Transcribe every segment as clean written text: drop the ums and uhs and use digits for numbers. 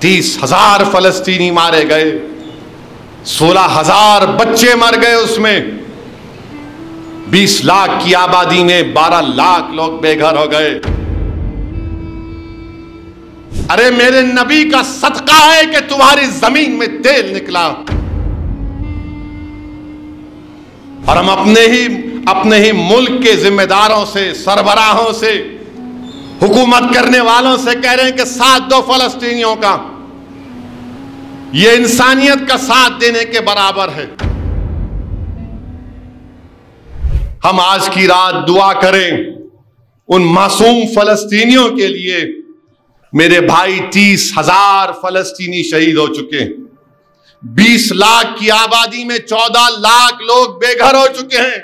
30,000 फलस्तीनी मारे गए, 16,000 बच्चे मर गए, उसमें 20 लाख की आबादी में 12 लाख लोग बेघर हो गए। अरे मेरे नबी का सदका है कि तुम्हारी जमीन में तेल निकला। और हम अपने ही मुल्क के जिम्मेदारों से, सरबराहों से, हुकूमत करने वालों से कह रहे हैं कि साथ दो फलस्तीनियों का। यह इंसानियत का साथ देने के बराबर है। हम आज की रात दुआ करें उन मासूम फलस्तीनियों के लिए। मेरे भाई 30,000 फलस्तीनी शहीद हो चुके हैं। 20 लाख की आबादी में 14 लाख लोग बेघर हो चुके हैं।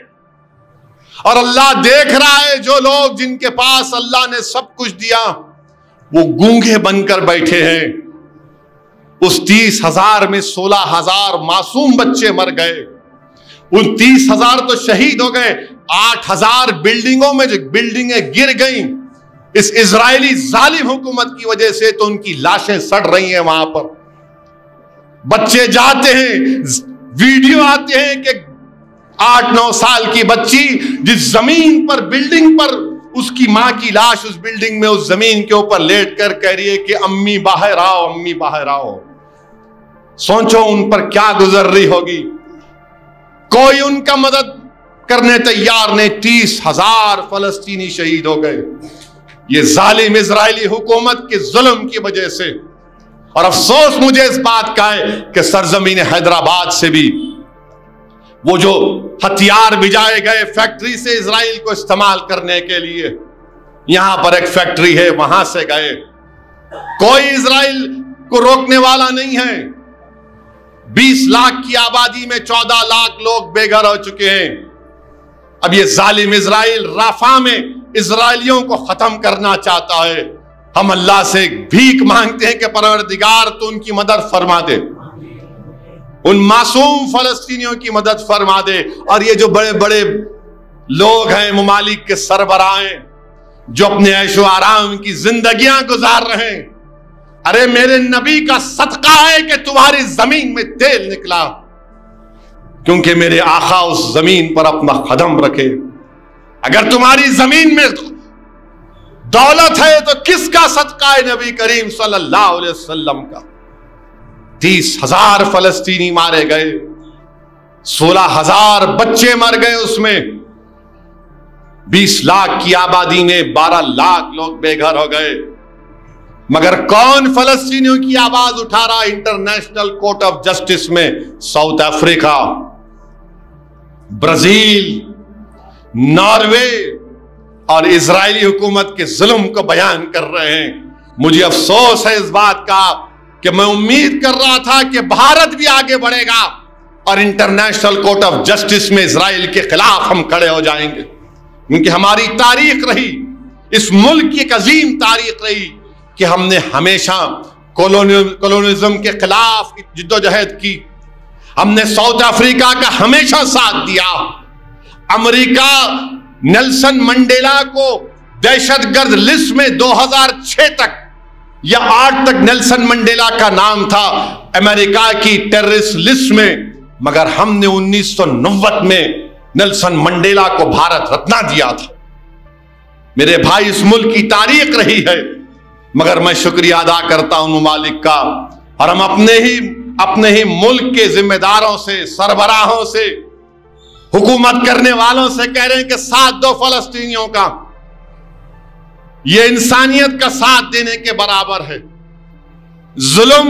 और अल्लाह देख रहा है, जो लोग जिनके पास अल्लाह ने सब कुछ दिया वो गूंगे बनकर बैठे हैं। उस 30,000 में 16,000 मासूम बच्चे मर गए। उन 30,000 तो शहीद हो गए। 8,000 बिल्डिंगों में जो बिल्डिंगें गिर गईं इस इजरायली जालिम हुकूमत की वजह से, तो उनकी लाशें सड़ रही हैं। वहां पर बच्चे जाते हैं, वीडियो आते हैं कि 8-9 साल की बच्ची जिस जमीन पर, बिल्डिंग पर, उसकी मां की लाश उस बिल्डिंग में, उस जमीन के ऊपर लेट कर कह रही है कि अम्मी बाहर आओ, अम्मी बाहर आओ। सोचो उन पर क्या गुजर रही होगी। कोई उनका मदद करने तैयार नहीं। 30,000 फलस्तीनी शहीद हो गए ये जालिम इजरायली हुकूमत के जुल्म की वजह से। और अफसोस मुझे इस बात का है कि सरजमीन हैदराबाद से भी वो जो हथियार भिजाए गए फैक्ट्री से इजराइल को इस्तेमाल करने के लिए, यहां पर एक फैक्ट्री है, वहां से गए। कोई इजराइल को रोकने वाला नहीं है। 20 लाख की आबादी में 14 लाख लोग बेघर हो चुके हैं। अब ये जालिम इजराइल राफा में इजराइलियों को खत्म करना चाहता है। हम अल्लाह से भीख मांगते हैं कि परवरदिगार तो उनकी मदद फरमा दे, उन मासूम फलस्तीनियों की मदद फरमा दे। और ये जो बड़े बड़े लोग हैं, ममालिक के सरबराह हैं, जो अपने ऐशो आराम की जिंदगियां गुजार रहे हैं, अरे मेरे नबी का सदका है कि तुम्हारी जमीन में तेल निकला, क्योंकि मेरे आका उस जमीन पर अपना कदम रखे। अगर तुम्हारी जमीन में दौलत है तो किसका सदका है? नबी करीम सल्लल्लाहु अलैहि वसल्लम का। 30,000 फलस्तीनी मारे गए, 16,000 बच्चे मर गए, उसमें 20 लाख की आबादी में 12 लाख लोग बेघर हो गए। मगर कौन फलस्तीनियों की आवाज उठा रहा? इंटरनेशनल कोर्ट ऑफ जस्टिस में साउथ अफ्रीका, ब्राजील, नॉर्वे और इजरायली हुकूमत के जुल्म को बयान कर रहे हैं। मुझे अफसोस है इस बात का कि मैं उम्मीद कर रहा था कि भारत भी आगे बढ़ेगा और इंटरनेशनल कोर्ट ऑफ जस्टिस में इजराइल के खिलाफ हम खड़े हो जाएंगे, क्योंकि हमारी तारीख रही, इस मुल्क की एक अजीम तारीख रही कि हमने हमेशा कॉलोनिज्म के खिलाफ जिद्दोजहद की। हमने साउथ अफ्रीका का हमेशा साथ दिया। अमेरिका नेल्सन मंडेला को दहशतगर्द लिस्ट में 2006 तक या 8 तक नेल्सन मंडेला का नाम था अमेरिका की टेररिस्ट लिस्ट में, मगर हमने 1990 में नेल्सन मंडेला को भारत रत्न दिया था। मेरे भाई, इस मुल्क की तारीख रही है। मगर मैं शुक्रिया अदा करता हूं ममालिक का, और हम अपने ही मुल्क के जिम्मेदारों से, सरबराहों से, हुकूमत करने वालों से कह रहे हैं कि साथ दो फलस्तीनियों का। यह इंसानियत का साथ देने के बराबर है। जुल्म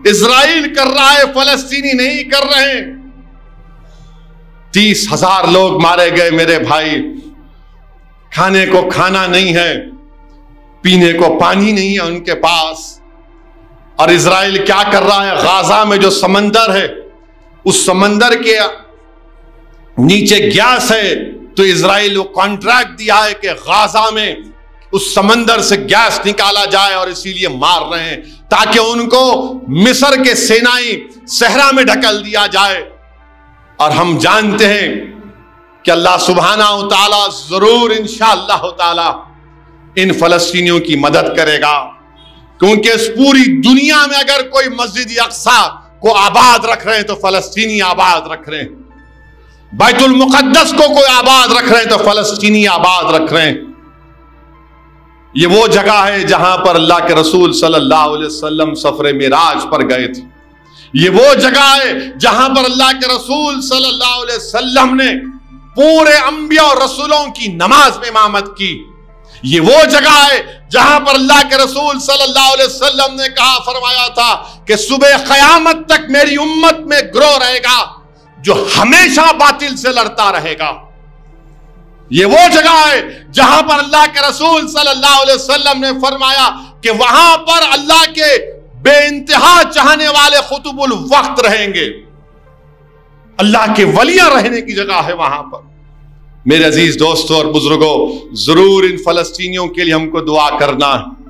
इजराइल कर रहा है, फलस्तीनी नहीं कर रहे। 30,000 लोग मारे गए मेरे भाई। खाने को खाना नहीं है, पीने को पानी नहीं है उनके पास। और इजराइल क्या कर रहा है? गाजा में जो समंदर है, उस समंदर के नीचे गैस है, तो इजराइल को कॉन्ट्रैक्ट दिया है कि गाजा में उस समंदर से गैस निकाला जाए, और इसीलिए मार रहे हैं ताकि उनको मिस्र के सेनाई सहरा में ढकल दिया जाए। और हम जानते हैं कि अल्लाह सुब्हानहू तआला जरूर इंशाअल्लाह तआला इन फलस्तीनियों की मदद करेगा। कि उनके इस पूरी दुनिया में अगर कोई मस्जिद अक्सा को आबाद रख रहे हैं तो फलस्तीनी आबाद रख रहे हैं, बैतुल मुकद्दस को कोई आबाद रख रहे हैं तो फलस्तीनी आबाद रख रहे हैं। ये वो जगह है जहां पर अल्लाह के रसूल सल्लल्लाहु अलैहि वसल्लम सफरे मिराज पर गए थे। ये वो जगह है जहां पर अल्लाह के रसूल सल्लल्लाहु अलैहि वसल्लम ने पूरे अंबिया और रसूलों की नमाज में इमामत की। ये वो जगह है जहां पर अल्लाह के रसूल सल्लल्लाहु अलैहि वसल्लम ने कहा, फरमाया था कि सुबह क़यामत तक मेरी उम्मत में ग्रोह रहेगा जो हमेशा बातिल से लड़ता रहेगा। ये वो जगह है जहां पर अल्लाह के रसूल सल्लल्लाहु अलैहि वसल्लम ने फरमाया कि वहां पर अल्लाह के बेइंतहा चाहने वाले खुतुबुल वक्त रहेंगे, अल्लाह के वलियां रहने की जगह है वहां पर। मेरे अजीज दोस्तों और बुजुर्गों, जरूर इन फलस्तीनियों के लिए हमको दुआ करना है।